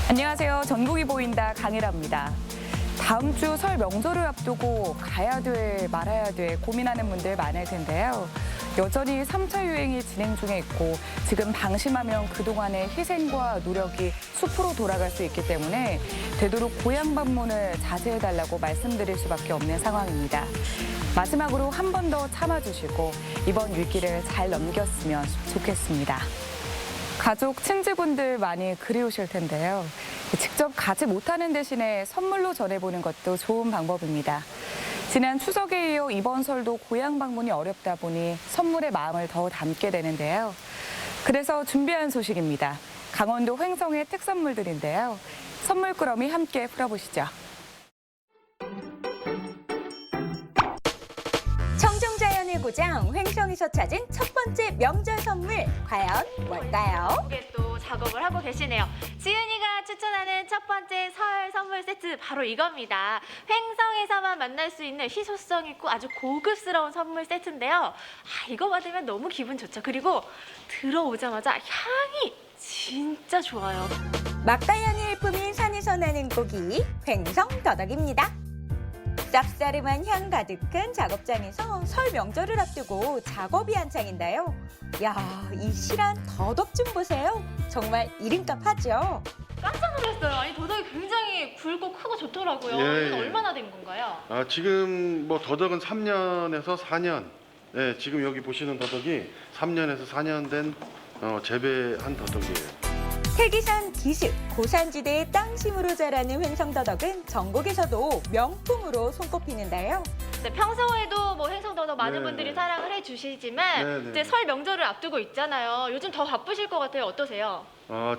안녕하세요. 전국이 보인다 강혜라입니다. 다음 주 설 명절을 앞두고 가야 돼 말아야 돼 고민하는 분들 많을 텐데요. 여전히 3차 유행이 진행 중에 있고 지금 방심하면 그동안의 희생과 노력이 숲으로 돌아갈 수 있기 때문에 되도록 고향 방문을 자제해달라고 말씀드릴 수밖에 없는 상황입니다. 마지막으로 한 번 더 참아주시고 이번 위기를 잘 넘겼으면 좋겠습니다. 가족, 친지분들 많이 그리우실 텐데요. 직접 가지 못하는 대신에 선물로 전해보는 것도 좋은 방법입니다. 지난 추석에 이어 이번 설도 고향 방문이 어렵다 보니 선물에 마음을 더 담게 되는데요. 그래서 준비한 소식입니다. 강원도 횡성의 특선물들인데요. 선물 꾸러미 함께 풀어보시죠. 청정자연의 고장 횡성에서 찾은 첫 번째 명절 선물 과연 뭘까요? 이게 또 작업을 하고 계시네요. 지은이가 추천하는 첫 번째 설 선물 세트 바로 이겁니다. 횡성에서만 만날 수 있는 희소성 있고 아주 고급스러운 선물 세트인데요. 이거 받으면 너무 기분 좋죠. 그리고 들어오자마자 향이 진짜 좋아요. 막가향이 일품인 산에서 나는 고기 횡성 더덕입니다. 쌉싸름한 향 가득한 작업장에서 설 명절을 앞두고 작업이 한창인데요. 야, 이 실한 더덕 좀 보세요. 정말 이름값 하죠. 깜짝 놀랐어요. 아니 도덕이 굉장히 굵고 크고 좋더라고요. 예, 이건 예. 얼마나 된 건가요? 지금 뭐 더덕은 3년에서 4년. 네, 지금 여기 보시는 더덕이 3년에서 4년 된 재배한 더덕이에요. 태기산 기슭, 고산지대의 땅심으로 자라는 횡성더덕은 전국에서도 명품으로 손꼽히는데요. 평소에도 뭐 횡성더덕 많은 네, 분들이 네. 사랑을 해주시지만 네, 네. 이제 설 명절을 앞두고 있잖아요. 요즘 더 바쁘실 것 같아요. 어떠세요?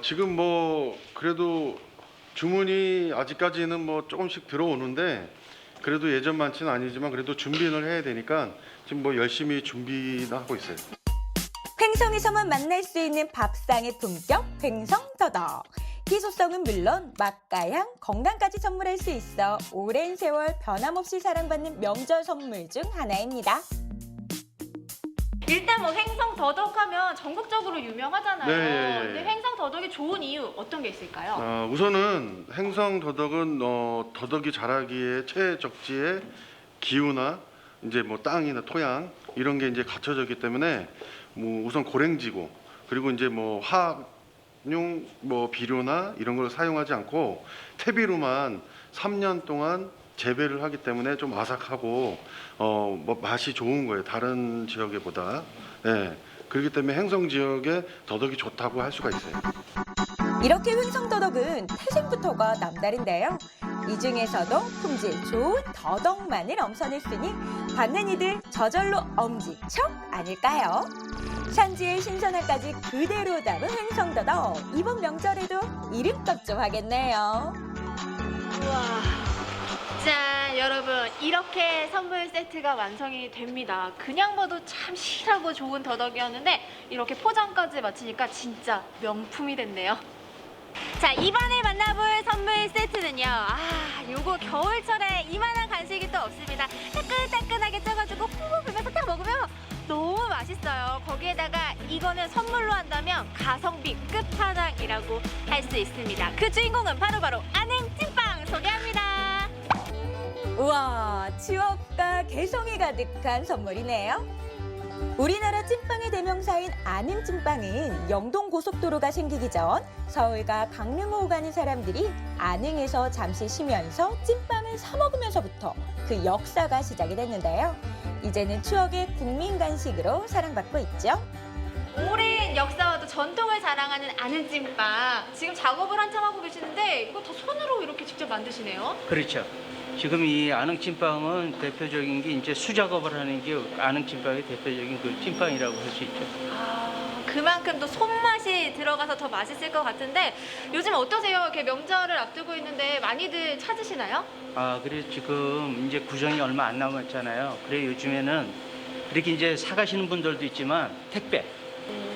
지금 뭐 그래도 주문이 아직까지는 뭐 조금씩 들어오는데 그래도 예전만치는 아니지만 그래도 준비를 해야 되니까 지금 뭐 열심히 준비하고 있어요. 횡성에서만 만날 수 있는 밥상의 품격 횡성더덕. 희소성은 물론 맛과 향, 건강까지 선물할 수 있어 오랜 세월 변함없이 사랑받는 명절 선물 중 하나입니다. 일단 뭐 횡성더덕하면 전국적으로 유명하잖아요. 네, 예, 예. 근데 횡성더덕이 좋은 이유 어떤 게 있을까요? 우선은 횡성 더덕은 더덕이 자라기에 최적지의 기후나 이제 뭐 땅이나 토양 이런 게 이제 갖춰져 있기 때문에 뭐 우선 고랭지고 그리고 이제 뭐 화학용 뭐 비료나 이런 걸 사용하지 않고 퇴비로만 3년 동안 재배를 하기 때문에 좀 아삭하고 뭐 맛이 좋은 거예요. 다른 지역에보다. 네. 그렇기 때문에 횡성 지역에 더덕이 좋다고 할 수가 있어요. 이렇게 횡성더덕은 태생부터가 남다른데요. 이 중에서도 품질 좋은 더덕만을 엄선했으니 받는 이들 저절로 엄지척 아닐까요? 산지의 신선함까지 그대로 담은 횡성더덕. 이번 명절에도 이름값 좀 하겠네요. 우와. 짠, 여러분 이렇게 선물 세트가 완성이 됩니다. 그냥 봐도 참 실하고 좋은 더덕이었는데 이렇게 포장까지 마치니까 진짜 명품이 됐네요. 자, 이번에 만나볼 선물 세트는요. 요거 겨울철에 이만한 간식이 또 없습니다. 따끈따끈하게 쪄가지고 후 불면서 딱 먹으면 너무 맛있어요. 거기에다가 이거는 선물로 한다면 가성비 끝판왕이라고 할 수 있습니다. 그 주인공은 바로 아는 찐빵 소개합니다. 우와, 추억과 개성이 가득한 선물이네요. 우리나라 찐빵의 대명사인 아는 찐빵은 영동 고속도로가 생기기 전 서울과 강릉을 오가는 사람들이 안흥에서 잠시 쉬면서 찐빵을 사 먹으면서부터 그 역사가 시작이 됐는데요. 이제는 추억의 국민 간식으로 사랑받고 있죠. 오랜 역사와도 전통을 자랑하는 아는 찐빵. 지금 작업을 한참 하고 계시는데 이거 다 손으로 이렇게 직접 만드시네요. 그렇죠. 지금 이 안흥찐빵은 대표적인 게 이제 수작업을 하는 게 안흥찐빵의 대표적인 그 찐빵이라고 할 수 있죠. 그만큼 또 손맛이 들어가서 더 맛있을 것 같은데 요즘 어떠세요? 이렇게 명절을 앞두고 있는데 많이들 찾으시나요? 그래 지금 이제 구정이 얼마 안 남았잖아요. 그래 요즘에는 이렇게 이제 사가시는 분들도 있지만 택배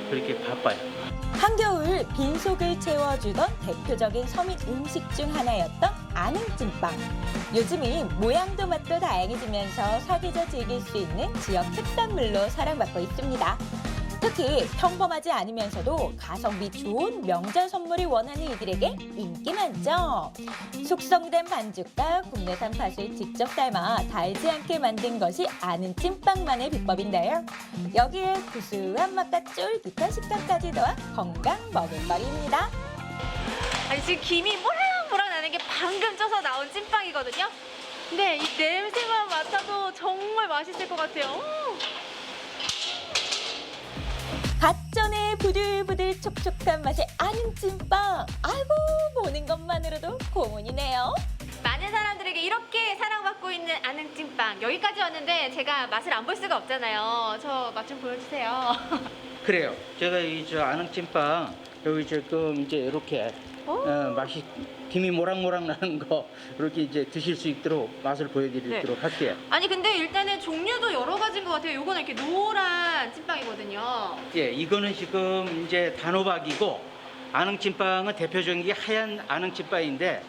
그렇게 바빠요. 한겨울 빈속을 채워주던 대표적인 서민 음식 중 하나였던 안흥찐빵. 요즘은 모양도 맛도 다양해지면서 사계절 즐길 수 있는 지역 특산물로 사랑받고 있습니다. 특히 평범하지 않으면서도 가성비 좋은 명절 선물이 원하는 이들에게 인기 많죠. 숙성된 반죽과 국내산 팥을 직접 삶아 달지 않게 만든 것이 아는 찐빵만의 비법인데요. 여기에 구수한 맛과 쫄깃한 식감까지 더한 건강 먹을거리입니다. 아니 지금 김이 모락모락 나는 게 방금 쪄서 나온 찐빵이거든요. 근데 이 냄새만 맡아도 정말 맛있을 것 같아요. 갓 전에 부들부들 촉촉한 맛의 아는 찐빵. 아이고 보는 것만으로도 고문이네요. 많은 사람들에게 이렇게 사랑받고 있는 아능찐빵. 여기까지 왔는데 제가 맛을 안 볼 수가 없잖아요. 저 맛 좀 보여주세요. 그래요. 제가 이 저 아능찜빵 여기 지금 이제 이렇게 맛이 김이 모락모락 나는 거 이렇게 이제 드실 수 있도록 맛을 보여드리도록 할게요. 아니 근데 일단은 종류도 여러 가지인 것 같아요. 요거는 이렇게 노란 찐빵이거든요. 예, 이거는 지금 이제 단호박이고 아능찜빵은 대표적인 게 하얀 아능찜빵인데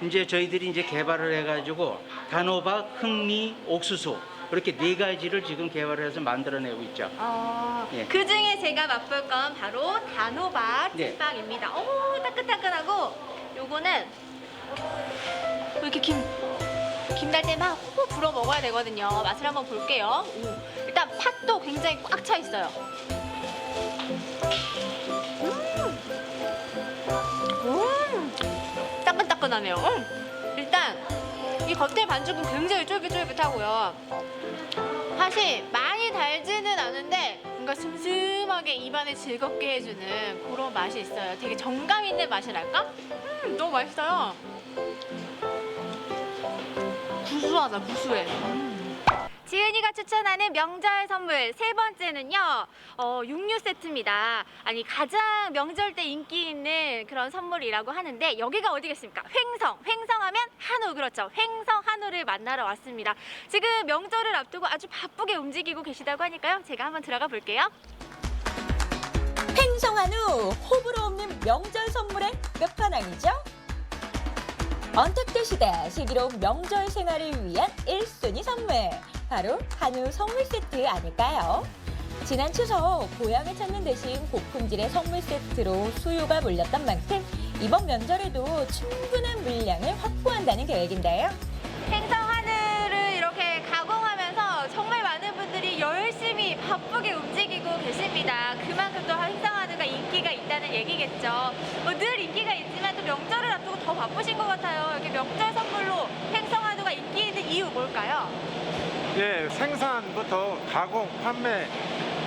이제 저희들이 이제 개발을 해가지고 단호박, 흑미, 옥수수 이렇게 4가지를 지금 개발을 해서 만들어내고 있죠. 예. 그 중에 제가 맛볼 건 바로 단호박 네. 찐빵입니다. 오, 따끈따끈하고 요거는 이렇게 김 날 때 막 호호 불어 먹어야 되거든요. 맛을 한번 볼게요. 오, 일단 팥도 굉장히 꽉 차 있어요. 따끈따끈하네요. 일단 이 겉에 반죽은 굉장히 쫄깃쫄깃하고요. 팥이 많이 달지는 않은데 뭔가 슴슴하게 입안을 즐겁게 해주는 그런 맛이 있어요. 되게 정감 있는 맛이랄까? 너무 맛있어요. 구수하다, 구수해. 지은이가 추천하는 명절 선물 세 번째는요, 육류 세트입니다. 아니, 가장 명절 때 인기 있는 그런 선물이라고 하는데, 여기가 어디겠습니까? 횡성. 횡성하면 한우, 그렇죠. 횡성 한우를 만나러 왔습니다. 지금 명절을 앞두고 아주 바쁘게 움직이고 계시다고 하니까요. 제가 한번 들어가 볼게요. 횡성한우 호불호 없는 명절 선물의 끝판왕이죠. 언택트 시대 슬기로운 명절 생활을 위한 1순위 선물. 바로 한우 선물 세트 아닐까요? 지난 추석 고향을 찾는 대신 고품질의 선물 세트로 수요가 몰렸던 만큼 이번 면접에도 충분한 물량을 확보한다는 계획인데요. 횡성 한우를 이렇게 가공하면서 정말 많은 분들이 열심히 바쁘게 움직이고 계십니다. 그만큼 또 횡성 한우가 인기가 있다는 얘기겠죠. 늘 인기가 있지만 또 명절을 앞두고 더 바쁘신 것 같아요. 이렇게 명절 선물로 횡성 한우가 인기 있는 이유 뭘까요? 예, 생산부터 가공, 판매에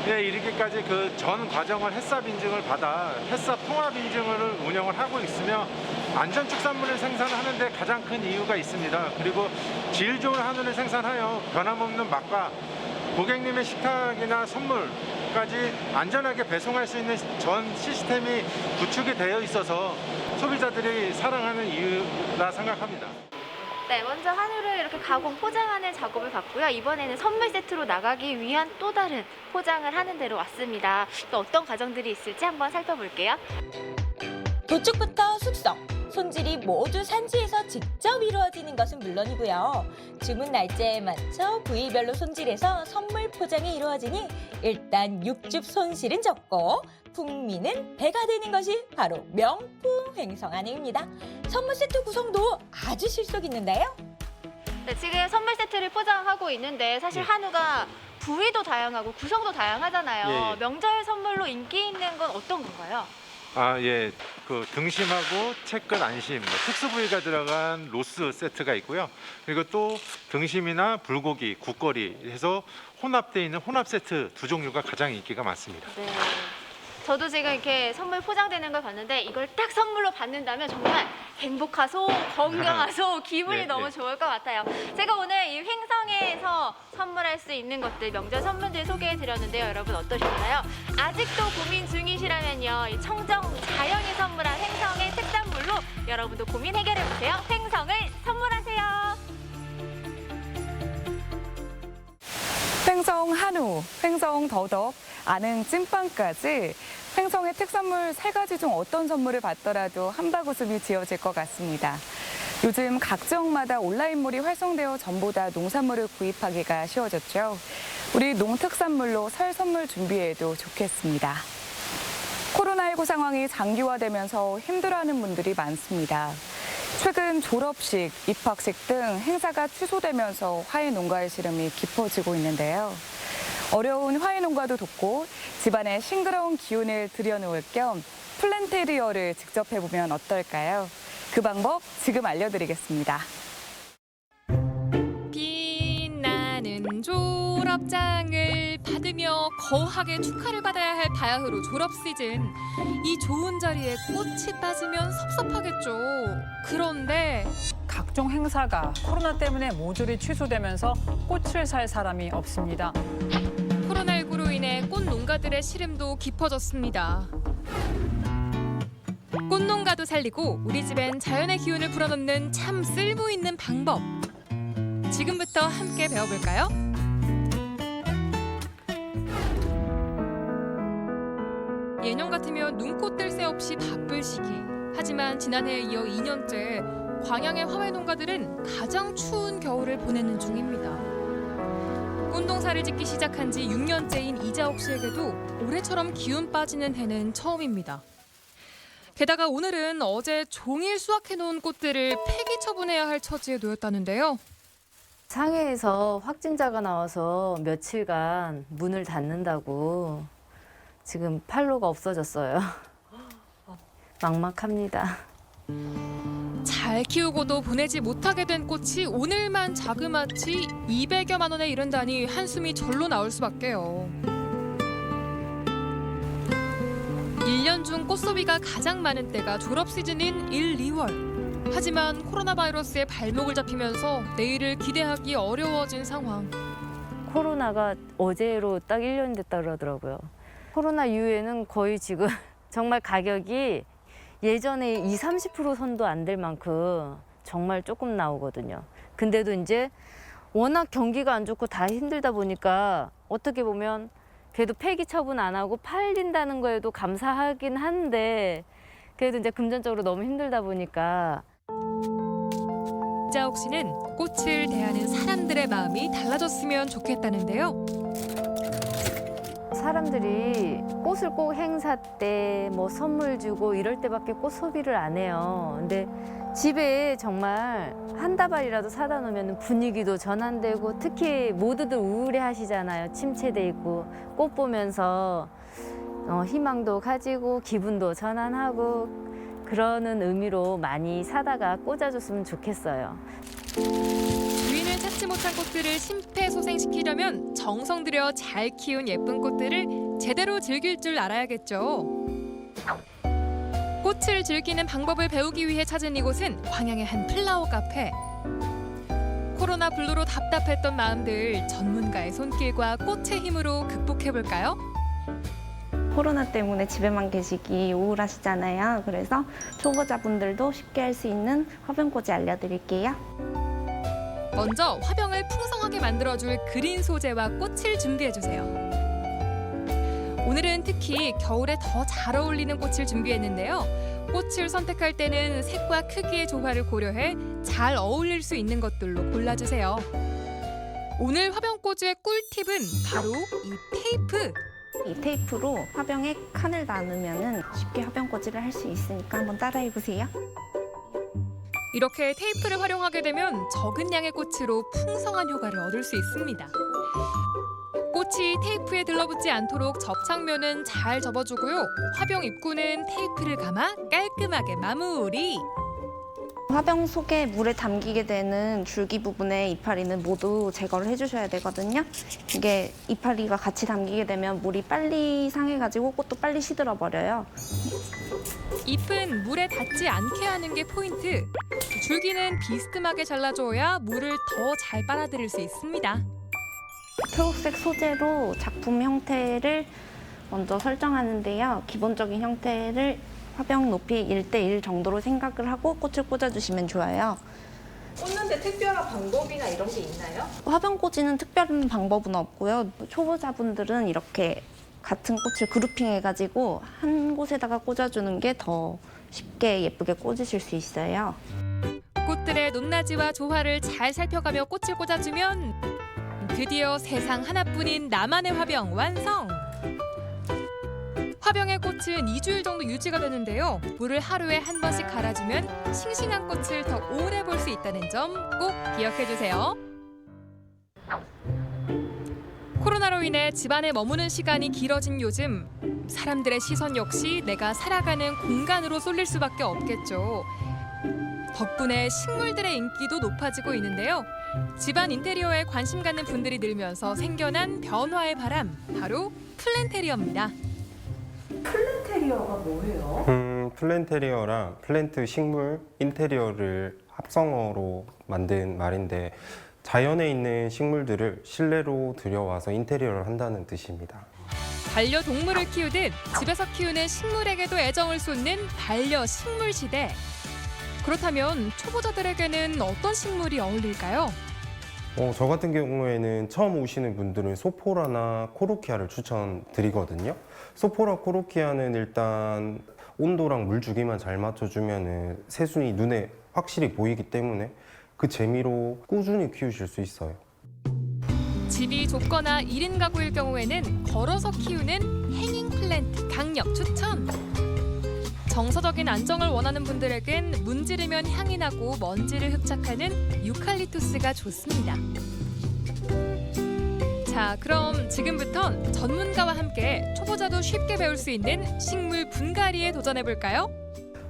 이르기까지 그 전 과정을 햇삽 인증을 받아 햇삽 통합 인증을 운영을 하고 있으며 안전축산물을 생산하는 데 가장 큰 이유가 있습니다. 그리고 질 좋은 한우를 생산하여 변함없는 맛과 고객님의 식탁이나 선물까지 안전하게 배송할 수 있는 전 시스템이 구축이 되어 있어서 소비자들이 사랑하는 이유라 생각합니다. 네, 먼저 한우를 이렇게 가공, 포장하는 작업을 봤고요. 이번에는 선물 세트로 나가기 위한 또 다른 포장을 하는 데로 왔습니다. 또 어떤 과정들이 있을지 한번 살펴볼게요. 도축부터 숙성, 손질이 모두 산지에서 직접 이루어지는 것은 물론이고요. 주문 날짜에 맞춰 부위별로 손질해서 선물 포장이 이루어지니 일단 육즙 손실은 적고 풍미는 배가 되는 것이 바로 명품 횡성 한우입니다. 선물 세트 구성도 아주 실속 있는데요. 네, 지금 선물 세트를 포장하고 있는데 사실 예. 한우가 부위도 다양하고 구성도 다양하잖아요. 예, 예. 명절 선물로 인기 있는 건 어떤 건가요? 아, 예. 그 등심하고 채끝 안심, 특수 부위가 들어간 로스 세트가 있고요. 그리고 또 등심이나 불고기, 국거리 해서 혼합되어 있는 혼합 세트 두 종류가 가장 인기가 많습니다. 네. 저도 지금 이렇게 선물 포장되는 걸 봤는데 이걸 딱 선물로 받는다면 정말 행복하소, 건강하소, 기분이 네, 너무 네. 좋을 것 같아요. 제가 오늘 이 횡성에서 선물할 수 있는 것들, 명절 선물들 소개해 드렸는데요. 여러분 어떠셨나요? 아직도 고민 중이시라면요. 이 청정 자연이 선물한 횡성의 특산물로 여러분도 고민 해결해 보세요. 횡성을 선물하세요. 횡성 한우, 횡성 더덕, 아능 찐빵까지 횡성의 특산물 3가지 중 어떤 선물을 받더라도 한바구음이 지어질 것 같습니다. 요즘 각 지역마다 온라인몰이 활성되어 전보다 농산물을 구입하기가 쉬워졌죠. 우리 농특산물로 설 선물 준비해도 좋겠습니다. 코로나19 상황이 장기화되면서 힘들어하는 분들이 많습니다. 최근 졸업식, 입학식 등 행사가 취소되면서 화훼농가의 시름이 깊어지고 있는데요. 어려운 화훼농가도 돕고 집안에 싱그러운 기운을 들여놓을 겸 플랜테리어를 직접 해보면 어떨까요? 그 방법 지금 알려드리겠습니다. 빛나는 졸업장을 받으며 거하게 축하를 받아야 할 바야흐로 졸업 시즌. 이 좋은 자리에 꽃이 빠지면 섭섭하겠죠. 그런데 각종 행사가 코로나 때문에 모조리 취소되면서 꽃을 살 사람이 없습니다. 코로나19로 인해 꽃 농가들의 시름도 깊어졌습니다. 꽃농가도 살리고 우리 집엔 자연의 기운을 불어넣는 참 쓸모 있는 방법. 지금부터 함께 배워볼까요? 예년 같으면 눈코 뜰 새 없이 바쁠 시기. 하지만 지난해에 이어 2년째 광양의 화훼농가들은 가장 추운 겨울을 보내는 중입니다. 꽃농사를 짓기 시작한 지 6년째인 이자옥 씨에게도 올해처럼 기운 빠지는 해는 처음입니다. 게다가 오늘은 어제 종일 수확해놓은 꽃들을 폐기 처분해야 할 처지에 놓였다는데요. 상해에서 확진자가 나와서 며칠간 문을 닫는다고 지금 판로가 없어졌어요. 막막합니다. 잘 키우고도 보내지 못하게 된 꽃이 오늘만 자그마치 200여만 원에 이른다니 한숨이 절로 나올 수밖에요. 1년 중 꽃소비가 가장 많은 때가 졸업 시즌인 1, 2월. 하지만 코로나 바이러스에 발목을 잡히면서 내일을 기대하기 어려워진 상황. 코로나가 어제로 딱 1년이 됐다 그러더라고요. 코로나 이후에는 거의 지금 정말 가격이 예전에 20-30% 선도 안 될 만큼 정말 조금 나오거든요. 근데도 이제 워낙 경기가 안 좋고 다 힘들다 보니까 어떻게 보면 그래도 폐기 처분 안 하고 팔린다는 거에도 감사하긴 한데 그래도 이제 금전적으로 너무 힘들다 보니까. 이자옥 씨는 꽃을 대하는 사람들의 마음이 달라졌으면 좋겠다는데요. 사람들이 꽃을 꼭 행사 때 뭐 선물 주고 이럴 때밖에 꽃 소비를 안 해요. 근데 집에 정말 한 다발이라도 사다 놓으면 분위기도 전환되고 특히 모두들 우울해 하시잖아요. 침체돼 있고 꽃 보면서 희망도 가지고 기분도 전환하고 그러는 의미로 많이 사다가 꽂아줬으면 좋겠어요. 주인을 찾지 못한 꽃들을 심폐소생시키려면 정성 들여 잘 키운 예쁜 꽃들을 제대로 즐길 줄 알아야겠죠. 꽃을 즐기는 방법을 배우기 위해 찾은 이곳은 광양의 한 플라워 카페. 코로나 블루로 답답했던 마음들 전문가의 손길과 꽃의 힘으로 극복해볼까요? 코로나 때문에 집에만 계시기 우울하시잖아요. 그래서 초보자분들도 쉽게 할 수 있는 화병꽂이 알려드릴게요. 먼저 화병을 풍성하게 만들어줄 그린 소재와 꽃을 준비해주세요. 오늘은 특히 겨울에 더 잘 어울리는 꽃을 준비했는데요. 꽃을 선택할 때는 색과 크기의 조화를 고려해 잘 어울릴 수 있는 것들로 골라주세요. 오늘 화병꽂이의 꿀팁은 바로 이 테이프. 이 테이프로 화병에 칸을 나누면 쉽게 화병꽂이를 할 수 있으니까 한번 따라해보세요. 이렇게 테이프를 활용하게 되면 적은 양의 꽃으로 풍성한 효과를 얻을 수 있습니다. 꽃이 테이프에 들러붙지 않도록 접착면은 잘 접어주고요. 화병 입구는 테이프를 감아 깔끔하게 마무리. 화병 속에 물에 담기게 되는 줄기 부분의 이파리는 모두 제거를 해주셔야 되거든요. 이게 이파리가 같이 담기게 되면 물이 빨리 상해가지고 꽃도 빨리 시들어 버려요. 잎은 물에 닿지 않게 하는 게 포인트. 줄기는 비스듬하게 잘라줘야 물을 더 잘 빨아들일 수 있습니다. 초록색 소재로 작품 형태를 먼저 설정하는데요. 기본적인 형태를 화병 높이 1대1 정도로 생각을 하고 꽃을 꽂아주시면 좋아요. 꽂는데 특별한 방법이나 이런 게 있나요? 화병 꽂이는 특별한 방법은 없고요. 초보자분들은 이렇게 같은 꽃을 그룹핑해가지고 한 곳에다가 꽂아주는 게 더 쉽게 예쁘게 꽂으실 수 있어요. 꽃들의 높낮이와 조화를 잘 살펴가며 꽃을 꽂아주면 드디어 세상 하나뿐인 나만의 화병 완성! 화병의 꽃은 2주일 정도 유지가 되는데요. 물을 하루에 한 번씩 갈아주면 싱싱한 꽃을 더 오래 볼 수 있다는 점 꼭 기억해 주세요. 코로나로 인해 집안에 머무는 시간이 길어진 요즘, 사람들의 시선 역시 내가 살아가는 공간으로 쏠릴 수밖에 없겠죠. 덕분에 식물들의 인기도 높아지고 있는데요. 집안 인테리어에 관심 갖는 분들이 늘면서 생겨난 변화의 바람, 바로 플랜테리어입니다. 플랜테리어가 뭐예요? 플랜테리어랑 플랜트 식물 인테리어를 합성어로 만든 말인데 자연에 있는 식물들을 실내로 들여와서 인테리어를 한다는 뜻입니다. 반려동물을 키우듯 집에서 키우는 식물에게도 애정을 쏟는 반려식물 시대. 그렇다면 초보자들에게는 어떤 식물이 어울릴까요? 저 같은 경우에는 처음 오시는 분들은 소포라나 코르키아를 추천드리거든요. 소포라 코르키아는 일단 온도랑 물주기만 잘 맞춰주면 새순이 눈에 확실히 보이기 때문에 그 재미로 꾸준히 키우실 수 있어요. 집이 좁거나 1인 가구일 경우에는 걸어서 키우는 행잉 플랜트 강력 추천! 정서적인 안정을 원하는 분들에겐 문지르면 향이 나고 먼지를 흡착하는 유칼립투스가 좋습니다. 자, 그럼 지금부턴 전문가와 함께 초보자도 쉽게 배울 수 있는 식물 분갈이에 도전해볼까요?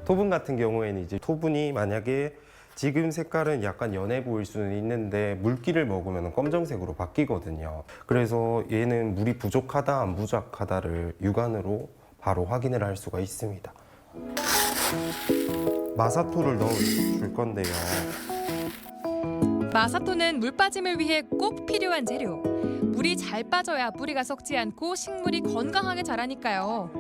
토분 같은 경우에는 이제 토분이 만약에 지금 색깔은 약간 연해 보일 수는 있는데 물기를 먹으면 검정색으로 바뀌거든요. 그래서 얘는 물이 부족하다 안 부족하다를 육안으로 바로 확인을 할 수가 있습니다. 마사토를 넣어줄 건데요. 마사토는 물 빠짐을 위해 꼭 필요한 재료. 물이 잘 빠져야 뿌리가 썩지 않고 식물이 건강하게 자라니까요.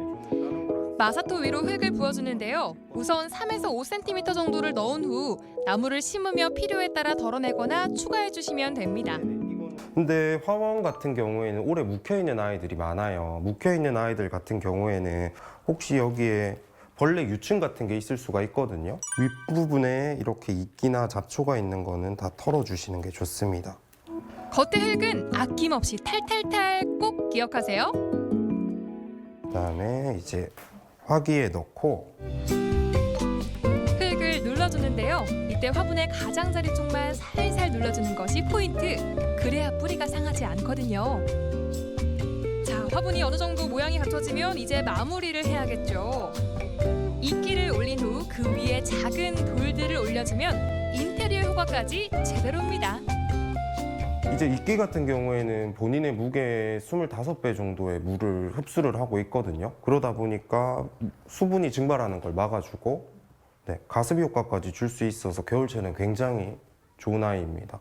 마사토 위로 흙을 부어주는데요. 우선 3에서 5cm 정도를 넣은 후 나무를 심으며 필요에 따라 덜어내거나 추가해주시면 됩니다. 근데 화원 같은 경우에는 오래 묵혀있는 아이들이 많아요. 묵혀있는 아이들 같은 경우에는 혹시 여기에 벌레 유충 같은 게 있을 수가 있거든요. 윗부분에 이렇게 이끼나 잡초가 있는 거는 다 털어주시는 게 좋습니다. 겉에 흙은 아낌없이 탈탈탈 꼭 기억하세요. 그다음에 이제 화기에 넣고 흙을 눌러주는데요. 이때 화분의 가장자리 쪽만 살살 눌러주는 것이 포인트. 그래야 뿌리가 상하지 않거든요. 자, 화분이 어느 정도 모양이 갖춰지면 이제 마무리를 해야겠죠. 이끼를 올린 후 그 위에 작은 돌들을 올려주면 인테리어 효과까지 제대로입니다. 이제 이끼 같은 경우에는 본인의 무게의 25배 정도의 물을 흡수를 하고 있거든요. 그러다 보니까 수분이 증발하는 걸 막아주고 가습 효과까지 줄 수 있어서 겨울철에는 굉장히 좋은 아이입니다.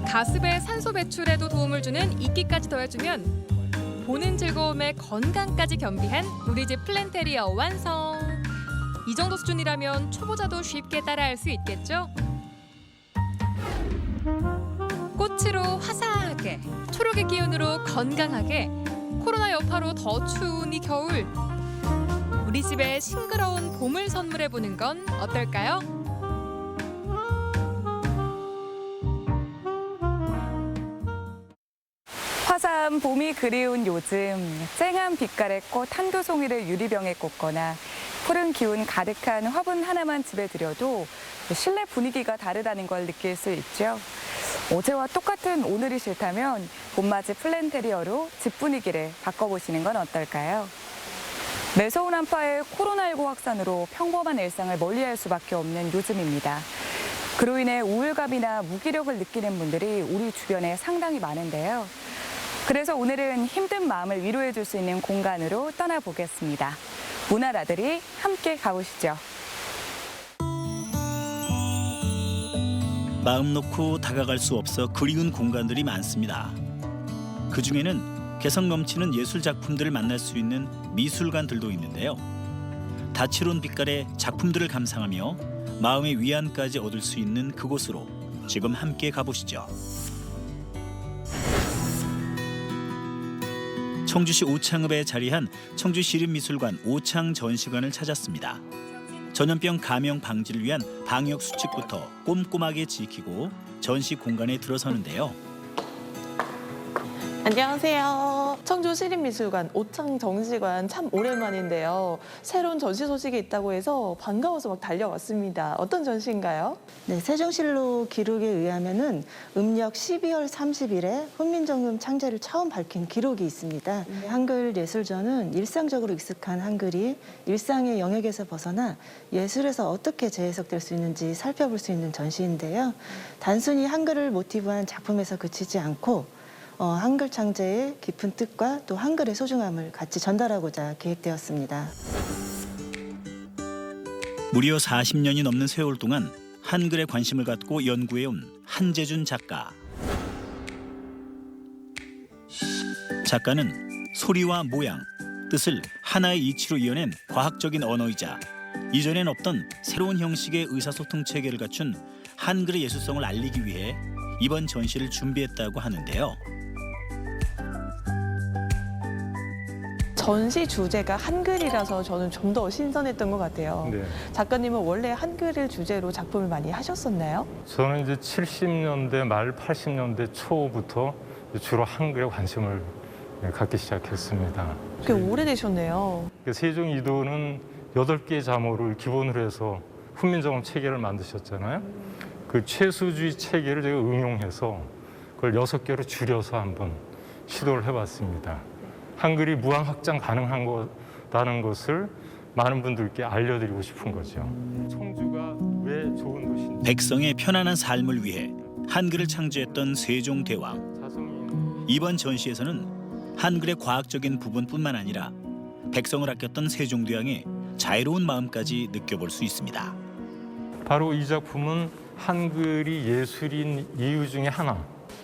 가습의 산소 배출에도 도움을 주는 이끼까지 더해주면 보는 즐거움에 건강까지 겸비한 우리 집 플랜테리어 완성! 이 정도 수준이라면 초보자도 쉽게 따라할 수 있겠죠? 꽃으로 화사하게, 초록의 기운으로 건강하게, 코로나 여파로 더 추운 이 겨울, 우리 집에 싱그러운 봄을 선물해보는 건 어떨까요? 화사한 봄이 그리운 요즘, 쨍한 빛깔의 꽃 한두 송이를 유리병에 꽂거나 푸른 기운 가득한 화분 하나만 집에 들여도 실내 분위기가 다르다는 걸 느낄 수 있죠. 어제와 똑같은 오늘이 싫다면 봄맞이 플랜테리어로 집 분위기를 바꿔보시는 건 어떨까요? 매서운 한파의 코로나19 확산으로 평범한 일상을 멀리할 수밖에 없는 요즘입니다. 그로 인해 우울감이나 무기력을 느끼는 분들이 우리 주변에 상당히 많은데요. 그래서 오늘은 힘든 마음을 위로해 줄 수 있는 공간으로 떠나보겠습니다. 문화라들이 함께 가보시죠. 마음 놓고 다가갈 수 없어 그리운 공간들이 많습니다. 그중에는 개성 넘치는 예술 작품들을 만날 수 있는 미술관들도 있는데요. 다채로운 빛깔의 작품들을 감상하며 마음의 위안까지 얻을 수 있는 그곳으로 지금 함께 가보시죠. 청주시 오창읍에 자리한 청주시립미술관 오창 전시관을 찾았습니다. 전염병 감염 방지를 위한 방역 수칙부터 꼼꼼하게 지키고 전시 공간에 들어서는데요. 안녕하세요. 청주 시립미술관 오창 전시관 참 오랜만인데요. 새로운 전시 소식이 있다고 해서 반가워서 막 달려왔습니다. 어떤 전시인가요? 네, 세종실록 기록에 의하면은 음력 12월 30일에 훈민정음 창제를 처음 밝힌 기록이 있습니다. 한글 예술전은 일상적으로 익숙한 한글이 일상의 영역에서 벗어나 예술에서 어떻게 재해석될 수 있는지 살펴볼 수 있는 전시인데요. 단순히 한글을 모티브한 작품에서 그치지 않고 한글 창제의 깊은 뜻과 또 한글의 소중함을 같이 전달하고자 기획되었습니다. 무려 40년이 넘는 세월 동안 한글에 관심을 갖고 연구해온 한재준 작가. 작가는 소리와 모양, 뜻을 하나의 이치로 이어낸 과학적인 언어이자 이전엔 없던 새로운 형식의 의사소통 체계를 갖춘 한글의 예술성을 알리기 위해 이번 전시를 준비했다고 하는데요. 전시 주제가 한글이라서 저는 좀 더 신선했던 것 같아요. 네. 작가님은 원래 한글을 주제로 작품을 많이 하셨었나요? 저는 이제 70년대 말 80년대 초부터 주로 한글에 관심을 갖기 시작했습니다. 꽤 오래되셨네요. 세종 이도는 8개의 자모를 기본으로 해서 훈민정음 체계를 만드셨잖아요. 그 최수주의 체계를 제가 응용해서 그걸 6개로 줄여서 한번 시도를 해봤습니다. 한글이 무한 확장 가능한 거다는 것을 많은 분들께 알려드리고 싶은 거죠. 청주가 왜 좋은 도시인지. 백성의 편안한 삶을 위해 한글을 창조했던 세종대왕. 이번 전시에서는 한글의 과학적인 부분뿐만 아니라 백성을 아꼈던 세종대왕의 자유로운 마음까지 느껴볼 수 있습니다. 바로 이 작품은 한글이 예술인 이유 중에 하나.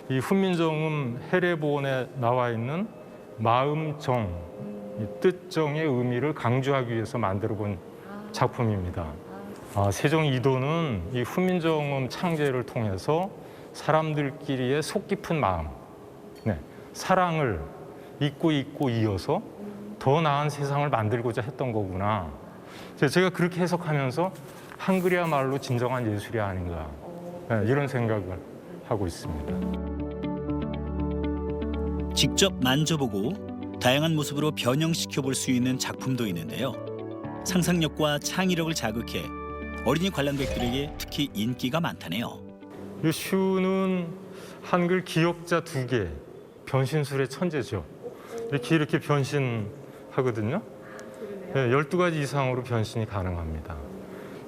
이 훈민정음 해례본에 나와 있는 마음정, 뜻정의 의미를 강조하기 위해서 만들어 본 작품입니다. 세종 이도는 이 훈민정음 창제를 통해서 사람들끼리의 속 깊은 마음, 사랑을 잊고 이어서 더 나은 세상을 만들고자 했던 거구나. 제가 그렇게 해석하면서 한글이야말로 진정한 예술이 아닌가, 이런 생각을 하고 있습니다. 직접 만져보고 다양한 모습으로 변형시켜 볼 수 있는 작품도 있는데요. 상상력과 창의력을 자극해 어린이 관람객들에게 특히 인기가 많다네요. 이 슈는 한글 기역자 2개, 변신술의 천재죠. 이렇게 변신하거든요. 12가지 이상으로 변신이 가능합니다.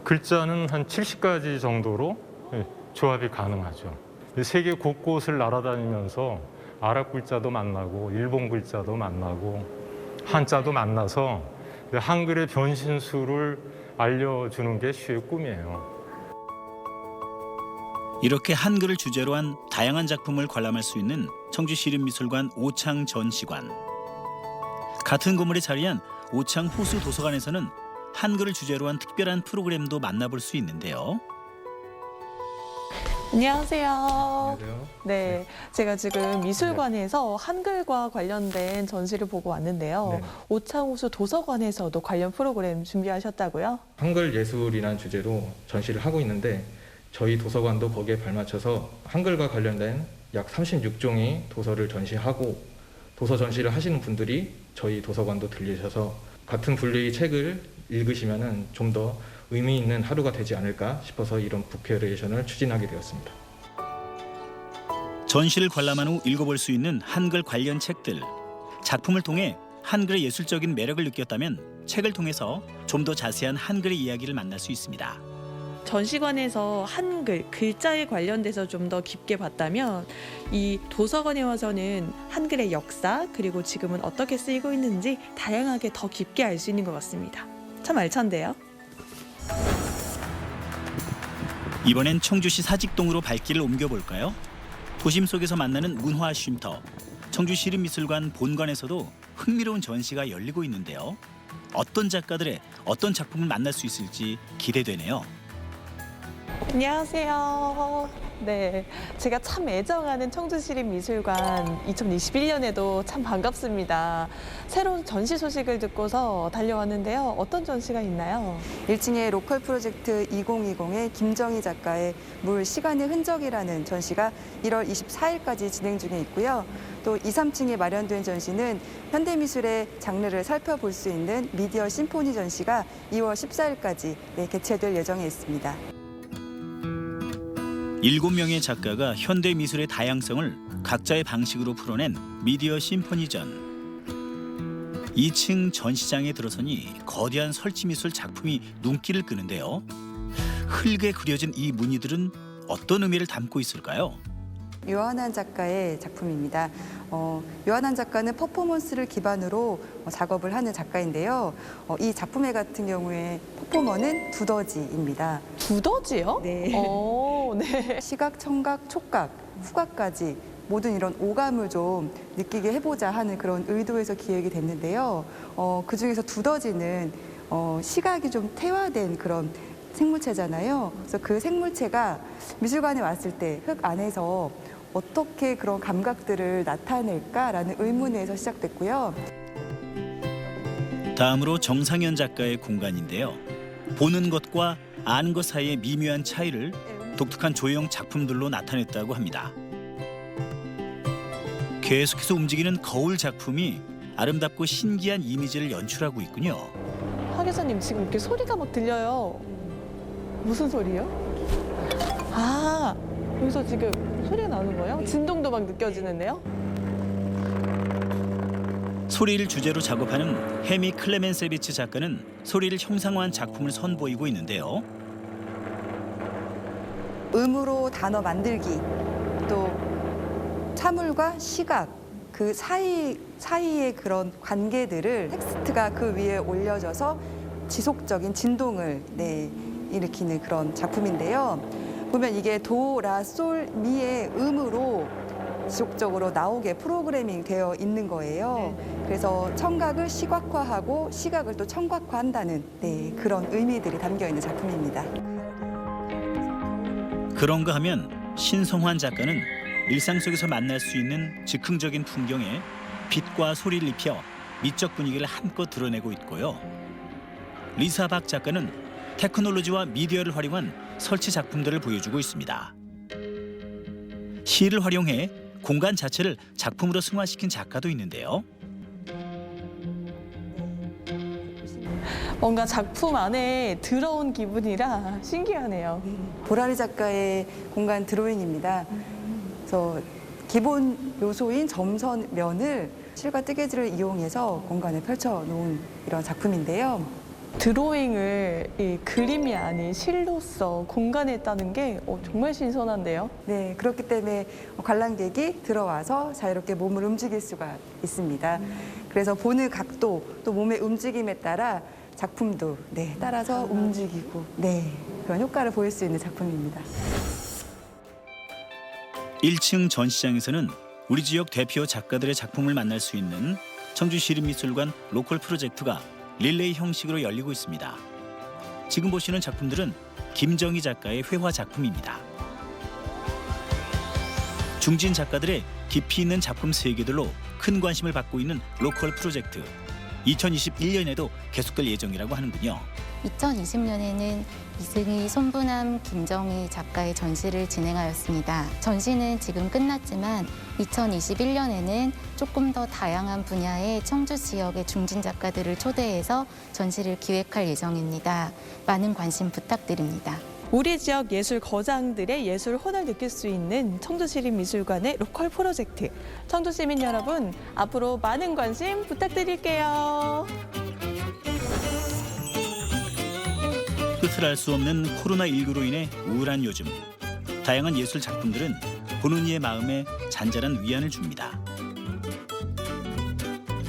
글자는 한 70가지 정도로 조합이 가능하죠. 세계 곳곳을 날아다니면서 아랍 글자도 만나고 일본 글자도 만나고 한자도 만나서 한글의 변신술을 알려주는 게 슈의 꿈이에요. 이렇게 한글을 주제로 한 다양한 작품을 관람할 수 있는 청주시립미술관 오창 전시관. 같은 건물에 자리한 오창 호수 도서관에서는 한글을 주제로 한 특별한 프로그램도 만나볼 수 있는데요. 안녕하세요. 안녕하세요. 네, 제가 지금 미술관에서 한글과 관련된 전시를 보고 왔는데요. 네. 오창호수 도서관에서도 관련 프로그램 준비하셨다고요? 한글 예술이라는 주제로 전시를 하고 있는데 저희 도서관도 거기에 발맞춰서 한글과 관련된 약 36종의 도서를 전시하고 도서 전시를 하시는 분들이 저희 도서관도 들리셔서 같은 분류의 책을 읽으시면은 좀 더 의미 있는 하루가 되지 않을까 싶어서 이런 북큐레이션을 추진하게 되었습니다. 전시를 관람한 후 읽어볼 수 있는 한글 관련 책들. 작품을 통해 한글의 예술적인 매력을 느꼈다면 책을 통해서 좀 더 자세한 한글의 이야기를 만날 수 있습니다. 전시관에서 한글, 글자에 관련돼서 좀 더 깊게 봤다면 이 도서관에 와서는 한글의 역사 그리고 지금은 어떻게 쓰이고 있는지 다양하게 더 깊게 알 수 있는 것 같습니다. 참 알찬데요? 이번엔 청주시 사직동으로 발길을 옮겨볼까요? 도심 속에서 만나는 문화 쉼터. 청주시립미술관 본관에서도 흥미로운 전시가 열리고 있는데요. 어떤 작가들의 어떤 작품을 만날 수 있을지 기대되네요. 안녕하세요. 네, 제가 참 애정하는 청주시립미술관 2021년에도 참 반갑습니다. 새로운 전시 소식을 듣고서 달려왔는데요. 어떤 전시가 있나요? 1층에 로컬 프로젝트 2020의 김정희 작가의 물 시간의 흔적이라는 전시가 1월 24일까지 진행 중에 있고요. 또 2, 3층에 마련된 전시는 현대미술의 장르를 살펴볼 수 있는 미디어 심포니 전시가 2월 14일까지 개최될 예정에 있습니다. 7명의 작가가 현대 미술의 다양성을 각자의 방식으로 풀어낸 미디어 심포니전. 2층 전시장에 들어서니 거대한 설치미술 작품이 눈길을 끄는데요. 흙에 그려진 이 무늬들은 어떤 의미를 담고 있을까요? 요한한 작가의 작품입니다. 요한한 작가는 퍼포먼스를 기반으로 작업을 하는 작가인데요. 이 작품의 같은 경우에 퍼포머는 두더지입니다. 두더지요? 네. 네. 시각, 청각, 촉각, 후각까지 모든 이런 오감을 좀 느끼게 해보자 하는 그런 의도에서 기획이 됐는데요. 그중에서 두더지는 시각이 좀 태화된 그런 생물체잖아요. 그래서 그 생물체가 미술관에 왔을 때 흙 안에서 어떻게 그런 감각들을 나타낼까라는 의문에서 시작됐고요. 다음으로 정상현 작가의 공간인데요. 보는 것과 아는 것 사이의 미묘한 차이를 독특한 조형 작품들로 나타냈다고 합니다. 계속해서 움직이는 거울 작품이 아름답고 신기한 이미지를 연출하고 있군요. 하 교사님 지금 이렇게 소리가 막 들려요. 무슨 소리요? 아, 여기서 지금 소리가 나는 거예요? 진동도 막 느껴지는데요? 소리를 주제로 작업하는 헤미 클레멘세비치 작가는 소리를 형상화한 작품을 선보이고 있는데요. 음으로 단어 만들기, 또 사물과 시각, 그 사이의 그런 관계들을 텍스트가 그 위에 올려져서 지속적인 진동을 일으키는 그런 작품인데요. 보면 이게 도, 라, 솔, 미의 음으로 지속적으로 나오게 프로그래밍 되어 있는 거예요. 그래서 청각을 시각화하고 시각을 또 청각화한다는 그런 의미들이 담겨 있는 작품입니다. 그런가 하면 신성환 작가는 일상 속에서 만날 수 있는 즉흥적인 풍경에 빛과 소리를 입혀 미적 분위기를 한껏 드러내고 있고요. 리사 박 작가는 테크놀로지와 미디어를 활용한 설치 작품들을 보여주고 있습니다. 시를 활용해 공간 자체를 작품으로 승화시킨 작가도 있는데요. 뭔가 작품 안에 들어온 기분이라 신기하네요. 보라리 작가의 공간 드로잉입니다. 그래서 기본 요소인 점선면을 실과 뜨개질을 이용해서 공간에 펼쳐놓은 이런 작품인데요. 드로잉을 이 그림이 아닌 실로서 공간에 했다는 게 정말 신선한데요. 네, 그렇기 때문에 관람객이 들어와서 자유롭게 몸을 움직일 수가 있습니다. 그래서 보는 각도, 또 몸의 움직임에 따라 작품도 따라서 움직이고 그런 효과를 보일 수 있는 작품입니다. 1층 전시장에서는 우리 지역 대표 작가들의 작품을 만날 수 있는 청주시립미술관 로컬 프로젝트가 릴레이 형식으로 열리고 있습니다. 지금 보시는 작품들은 김정희 작가의 회화 작품입니다. 중진 작가들의 깊이 있는 작품 세계들로 큰 관심을 받고 있는 로컬 프로젝트. 2021년에도 계속될 예정이라고 하는군요. 2020년에는 이승희, 손분함, 김정희 작가의 전시를 진행하였습니다. 전시는 지금 끝났지만 2021년에는 조금 더 다양한 분야의 청주 지역의 중진 작가들을 초대해서 전시를 기획할 예정입니다. 많은 관심 부탁드립니다. 우리 지역 예술 거장들의 예술 혼을 느낄 수 있는 청주시립미술관의 로컬 프로젝트. 청주 시민 여러분, 앞으로 많은 관심 부탁드릴게요. 끝을 알 수 없는 코로나19로 인해 우울한 요즘, 다양한 예술 작품들은 보는 이의 마음에 잔잔한 위안을 줍니다.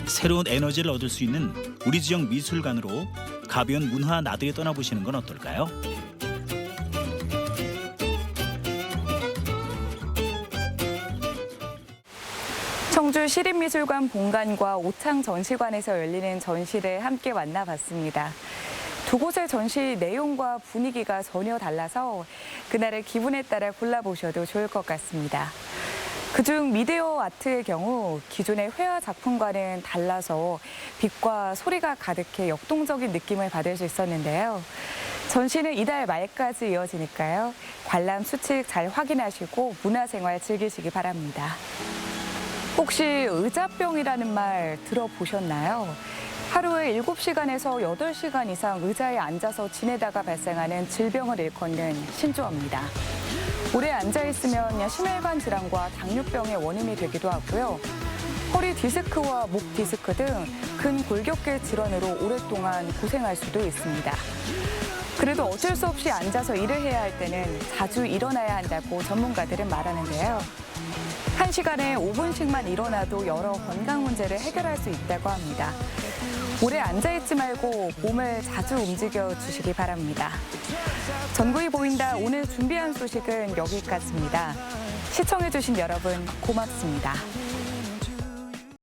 새로운 에너지를 얻을 수 있는 우리 지역 미술관으로 가벼운 문화 나들이 떠나보시는 건 어떨까요? 청주 시립미술관 본관과 오창 전시관에서 열리는 전시를 함께 만나봤습니다. 두 곳의 전시 내용과 분위기가 전혀 달라서 그날의 기분에 따라 골라보셔도 좋을 것 같습니다. 그중 미디어 아트의 경우 기존의 회화 작품과는 달라서 빛과 소리가 가득해 역동적인 느낌을 받을 수 있었는데요. 전시는 이달 말까지 이어지니까요. 관람 수칙 잘 확인하시고 문화생활 즐기시기 바랍니다. 혹시 의자병이라는 말 들어보셨나요? 하루에 7시간에서 8시간 이상 의자에 앉아서 지내다가 발생하는 질병을 일컫는 신조어입니다. 오래 앉아있으면 심혈관 질환과 당뇨병의 원인이 되기도 하고요. 허리 디스크와 목 디스크 등 근골격계 질환으로 오랫동안 고생할 수도 있습니다. 그래도 어쩔 수 없이 앉아서 일을 해야 할 때는 자주 일어나야 한다고 전문가들은 말하는데요. 1시간에 5분씩만 일어나도 여러 건강 문제를 해결할 수 있다고 합니다. 오래 앉아있지 말고 몸을 자주 움직여 주시기 바랍니다. 전국이 보인다 오늘 준비한 소식은 여기까지입니다. 시청해주신 여러분 고맙습니다.